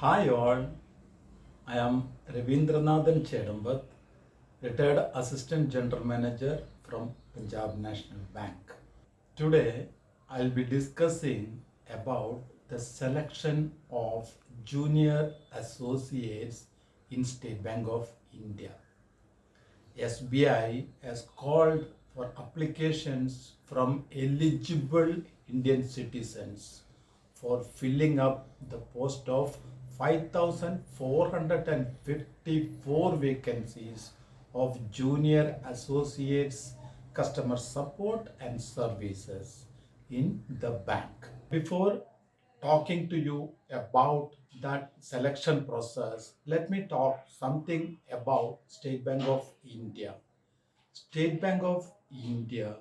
Hi all, I am Ravindranathan Chedambath, retired Assistant General Manager from Punjab National Bank. Today I'll be discussing about the selection of junior associates in State Bank of India. SBI has called for applications from eligible Indian citizens for filling up the post of 5,454 vacancies of junior associates customer support and services in the bank. Before talking to you about that selection process, let me talk something about State Bank of India. State Bank of India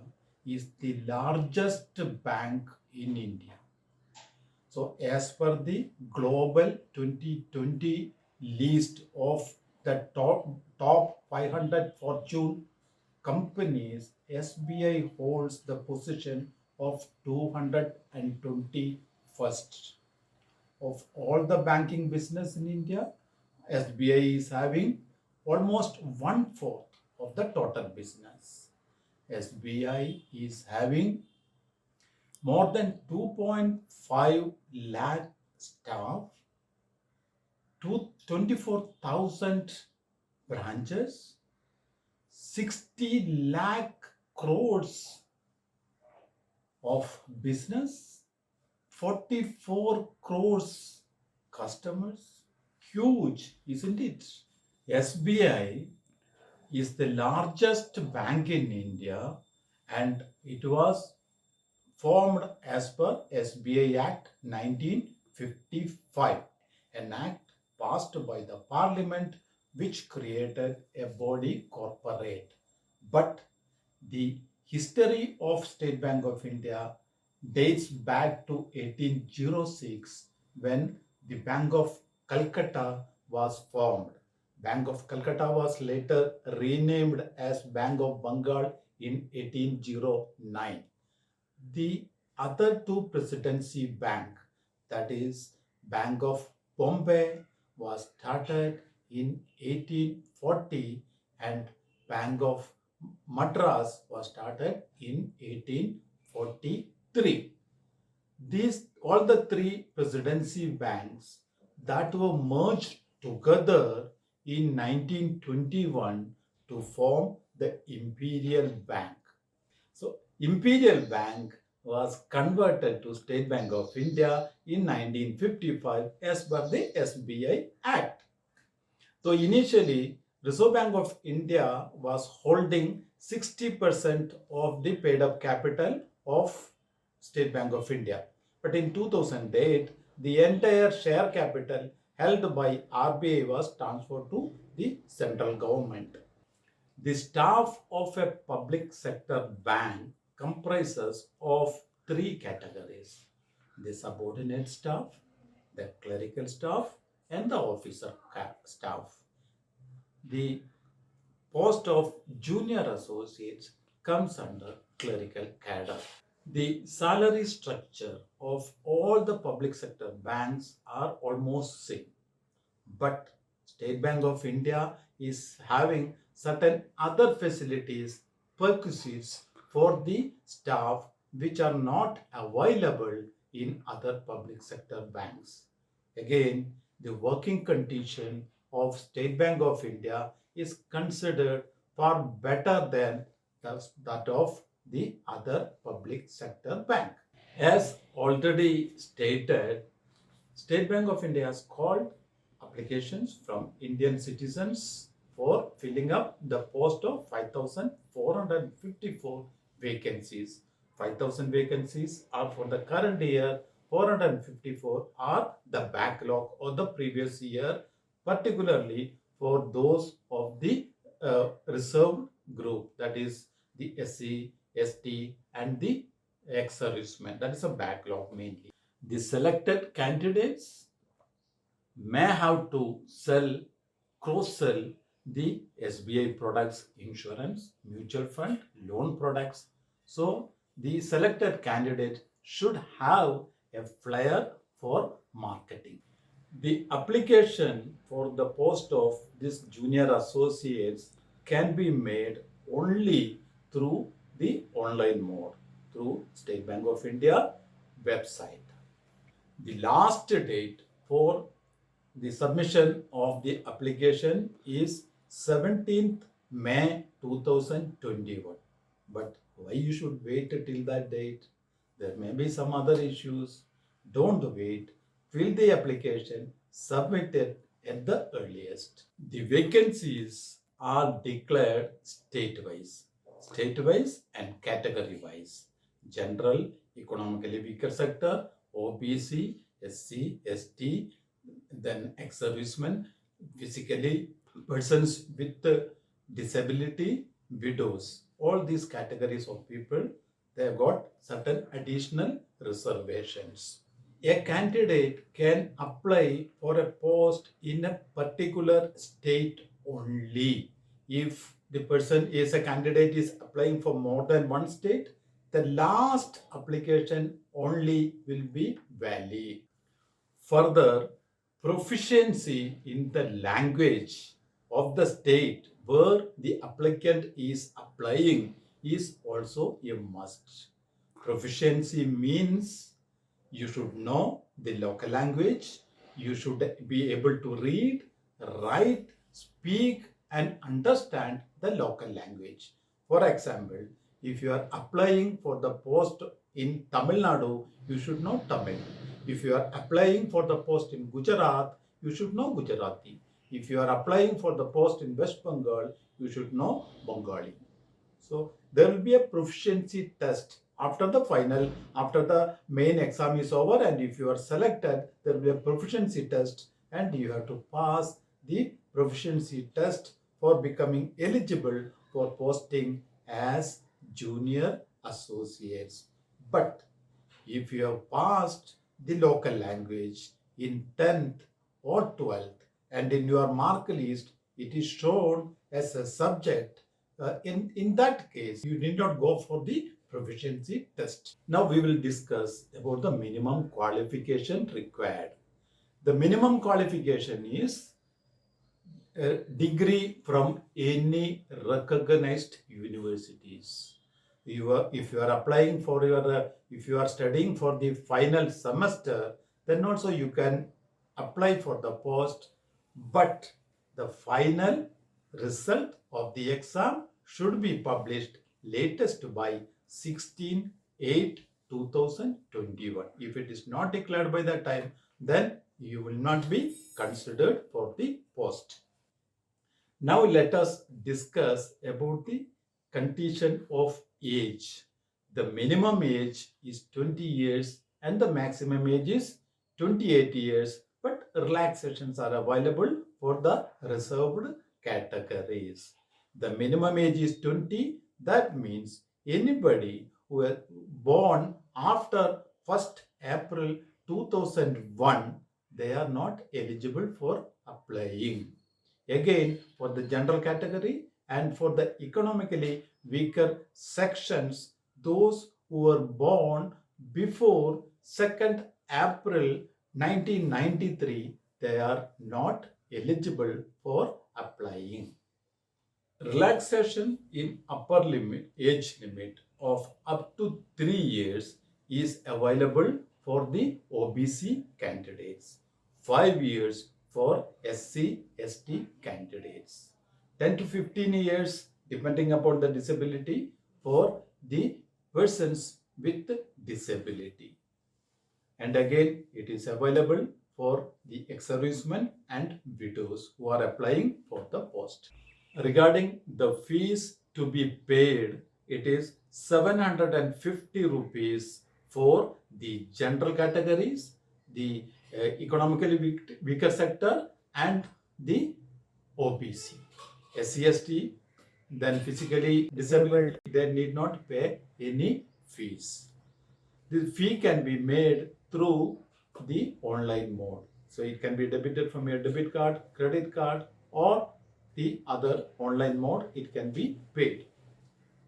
is the largest bank in India. So, as per the global 2020 list of the top 500 Fortune companies, SBI holds the position of 221st. Of all the banking business in India, SBI is having almost one fourth of the total business. SBI is having more than 2.5 lakh staff, 24,000 branches, 60 lakh crores of business, 44 crores customers. Huge, isn't it? SBI is the largest bank in India and it was formed as per SBI Act 1955, an act passed by the Parliament which created a body corporate. But the history of State Bank of India dates back to 1806 when the Bank of Calcutta was formed. Bank of Calcutta was later renamed as Bank of Bengal in 1809. The other two presidency bank, that is Bank of Bombay, was started in 1840 and Bank of Madras was started in 1843. These all the three presidency banks that were merged together in 1921 to form the Imperial Bank. So Imperial Bank was converted to State Bank of India in 1955 as per the SBI Act. So initially, Reserve Bank of India was holding 60% of the paid up capital of State Bank of India. But in 2008, the entire share capital held by RBI was transferred to the central government. The staff of a public sector bank comprises of three categories: the subordinate staff, the clerical staff, and the officer staff. The post of junior associates comes under clerical cadre. The salary structure of all the public sector banks are almost same, but State Bank of India is having certain other facilities, perquisites for the staff which are not available in other public sector banks. Again, the working condition of State Bank of India is considered far better than that of the other public sector bank. As already stated, State Bank of India has called applications from Indian citizens for filling up the post of 5,454 vacancies. 5,000 vacancies are for the current year, 454 are the backlog of the previous year, particularly for those of the reserved group, that is the SC, ST, and the ex-servicemen. That is a backlog mainly. The selected candidates may have to cross-sell the SBI products, insurance, mutual fund, loan products. So the selected candidate should have a flyer for marketing. The application for the post of this junior associates can be made only through the online mode, through State Bank of India website. The last date for the submission of the application is 17th May 2021. But why you should wait till that date? There may be some other issues. Don't wait. Fill the application, submit it at the earliest. The vacancies are declared state-wise and category-wise. General, economically weaker sector, OBC, SC, ST, then ex-servicemen, physically persons with disability, widows. All these categories of people, they have got certain additional reservations. A candidate can apply for a post in a particular state only. If the person is a candidate is applying for more than one state, the last application only will be valid. Further, proficiency in the language of the state where the applicant is applying is also a must. Proficiency means you should know the local language, you should be able to read, write, speak, and understand the local language. For example, if you are applying for the post in Tamil Nadu, you should know Tamil. If you are applying for the post in Gujarat, you should know Gujarati. If you are applying for the post in West Bengal, you should know Bengali. So there will be a proficiency test after the main exam is over, and if you are selected, there will be a proficiency test and you have to pass the proficiency test for becoming eligible for posting as junior associates. But if you have passed the local language in 10th or 12th and in your mark list it is shown as a subject, in that case you need not go for the proficiency test. Now we will discuss about the minimum qualification required. The minimum qualification is a degree from any recognized universities. If you are applying for if you are studying for the final semester, then also you can apply for the post, but the final result of the exam should be published latest by 16/8/2021. If it is not declared by that time, then you will not be considered for the post. Now let us discuss about the condition of age. The minimum age is 20 years and the maximum age is 28 years, but relaxations are available for the reserved categories. The minimum age is 20. That means anybody who was born after 1st April 2001, they are not eligible for applying. Again, for the general category and for the economically weaker sections, those who were born before 2nd April 1993, they are not eligible for applying. Relaxation in upper age limit of up to 3 years is available for the OBC candidates, 5 years for SC, ST candidates, 10 to 15 years depending upon the disability for the persons with disability. And again, it is available for the ex-servicemen and widows who are applying for the post. Regarding the fees to be paid, it is 750 rupees for the general categories, the economically weaker sector, and the OBC. SC/ST, then physically disabled, they need not pay any fees. The fee can be made through the online mode. So it can be debited from your debit card, credit card, or the other online mode it can be paid.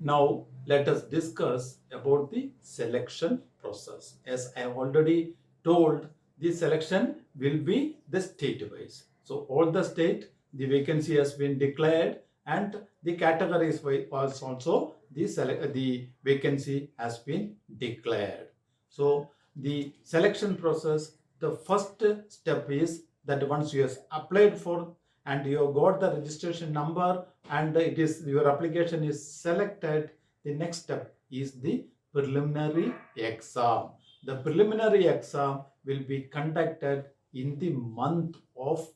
Now let us discuss about the selection process. As I have already told, the selection will be the state-wise. So all the state, the vacancy has been declared, and the categories was also the vacancy has been declared. So the selection process, the first step is that once you have applied for and you have got the registration number and it is your application is selected, the next step is the preliminary exam. The preliminary exam will be conducted in the month of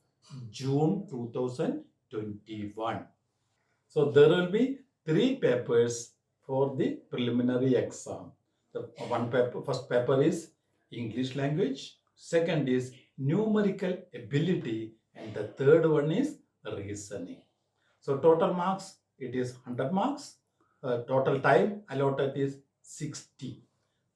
June 2021. So there will be 3 papers for the preliminary exam. The first paper is English language, second is numerical ability, and the third one is reasoning. So total marks, it is 100 marks. Total time allotted is 60.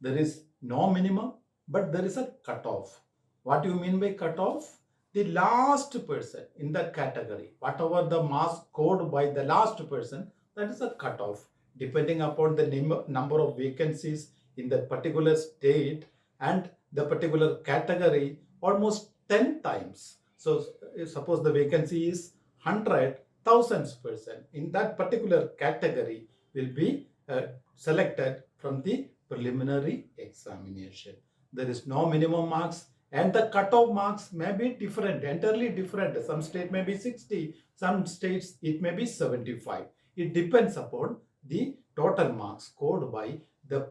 There is no minimum, but there is a cutoff. What do you mean by cutoff? The last person in that category, whatever the marks scored by the last person, that is a cutoff. Depending upon the number of vacancies in the particular state and the particular category, almost 10 times. So suppose the vacancy is 100,000 person. In that particular category will be selected from the preliminary examination. There is no minimum marks, and the cutoff marks may be different, entirely different. Some state may be 60, some states it may be 75. It depends upon the total marks scored by the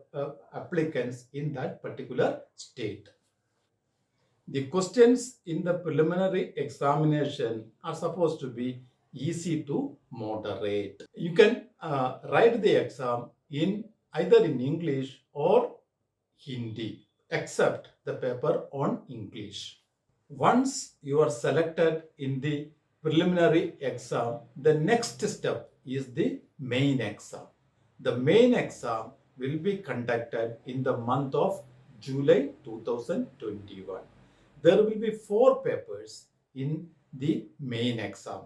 applicants in that particular state. The questions in the preliminary examination are supposed to be easy to moderate. You can write the exam in either in English or Hindi, except the paper on English. Once you are selected in the preliminary exam, the next step is the main exam. The main exam will be conducted in the month of July 2021. There will be 4 papers in the main exam.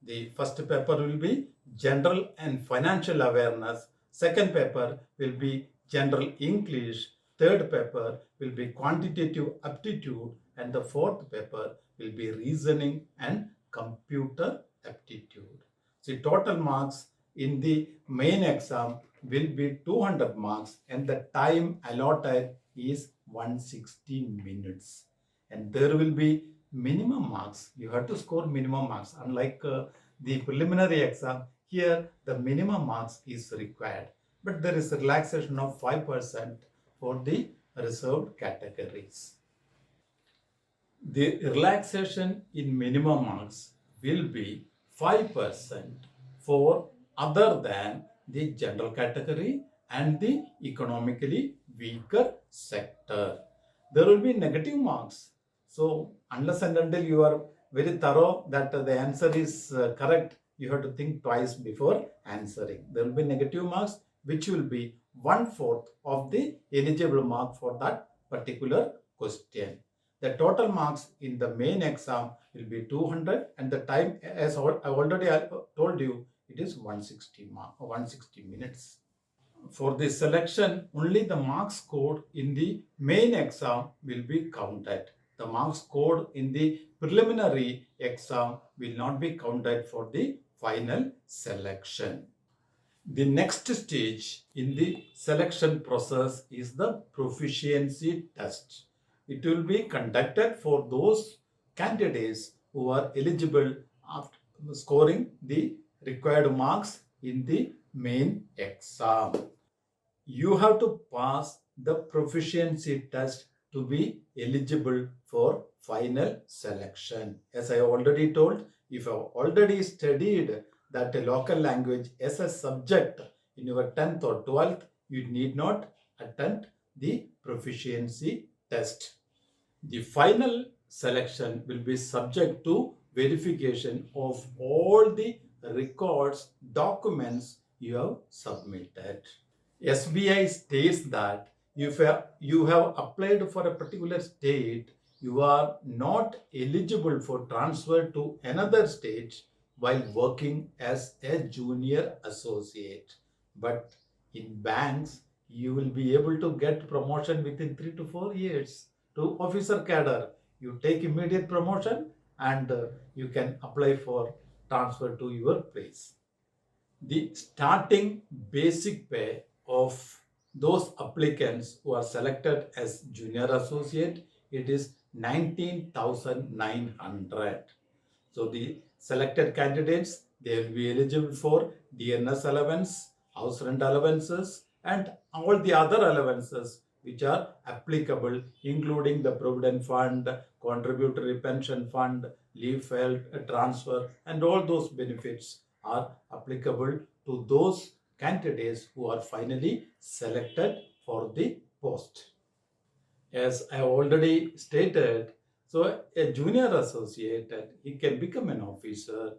The first paper will be General and Financial Awareness. Second paper will be General English. Third paper will be Quantitative Aptitude. And the fourth paper will be Reasoning and Computer Aptitude. So total marks in the main exam will be 200 marks, and the time allotted is 160 minutes. And there will be minimum marks. You have to score minimum marks. Unlike the preliminary exam, here the minimum marks is required. But there is a relaxation of 5% for the reserved categories. The relaxation in minimum marks will be 5% for other than the general category and the economically weaker sector. There will be negative marks. So unless and until you are very thorough that the answer is correct, you have to think twice before answering. There will be negative marks, which will be 1/4 of the eligible mark for that particular question. The total marks in the main exam will be 200, and the time, as I already told you, it is 160 minutes. For the selection, only the marks scored in the main exam will be counted. The marks scored in the preliminary exam will not be counted for the final selection. The next stage in the selection process is the proficiency test. It will be conducted for those candidates who are eligible after scoring the required marks in the main exam. You have to pass the proficiency test to be eligible for final selection. As I already told, if you have already studied that local language as a subject in your 10th or 12th, you need not attempt the proficiency test. The final selection will be subject to verification of all the records, documents you have submitted. SBI states that if you have applied for a particular state, you are not eligible for transfer to another state while working as a junior associate. But in banks, you will be able to get promotion within 3 to 4 years to officer cadre. you take immediate promotion and you can apply for transfer to your place. The starting basic pay of those applicants who are selected as junior associate, it is 19,900. So the selected candidates, they will be eligible for DNS allowance, house rent allowances, and all the other allowances which are applicable, including the provident fund, contributory pension fund, leave file transfer, and all those benefits are applicable to those candidates who are finally selected for the post. As I already stated, so a junior associate, he can become an officer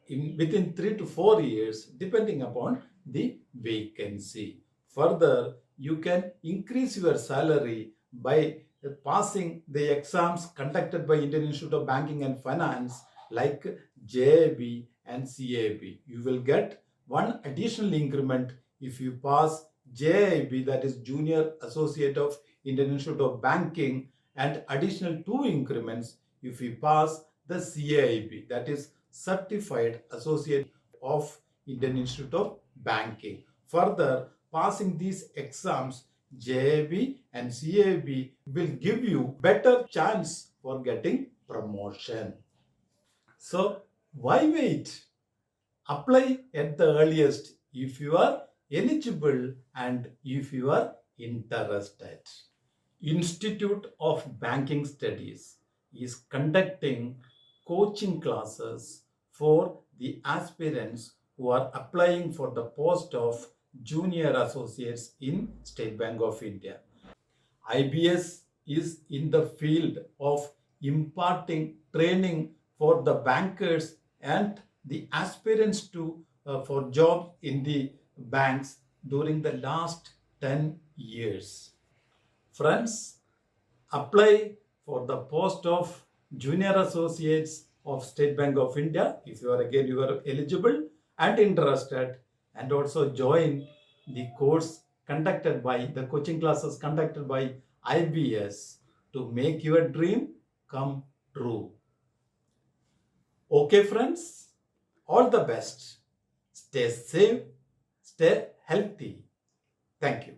within 3 to 4 years, depending upon the vacancy. Further, you can increase your salary by passing the exams conducted by Indian Institute of Banking and Finance like JAIIB and CAIIB. You will get one additional increment if you pass JAIIB, that is Junior Associate of Indian Institute of Banking, and additional 2 increments if you pass the CAIIB, that is Certified Associate of Indian Institute of Banking. Further, passing these exams, JAIIB and CAIIB will give you better chance for getting promotion. So why wait? Apply at the earliest if you are eligible and if you are interested. Institute of Banking Studies is conducting coaching classes for the aspirants who are applying for the post of junior associates in State Bank of India. IBS is in the field of imparting training for the bankers and the aspirants to for jobs in the banks during the last 10 years. Friends, apply for the post of junior associates of State Bank of India if you are eligible and interested, and also join the coaching classes conducted by IBS to make your dream come true. Okay friends, all the best. Stay safe, stay healthy. Thank you.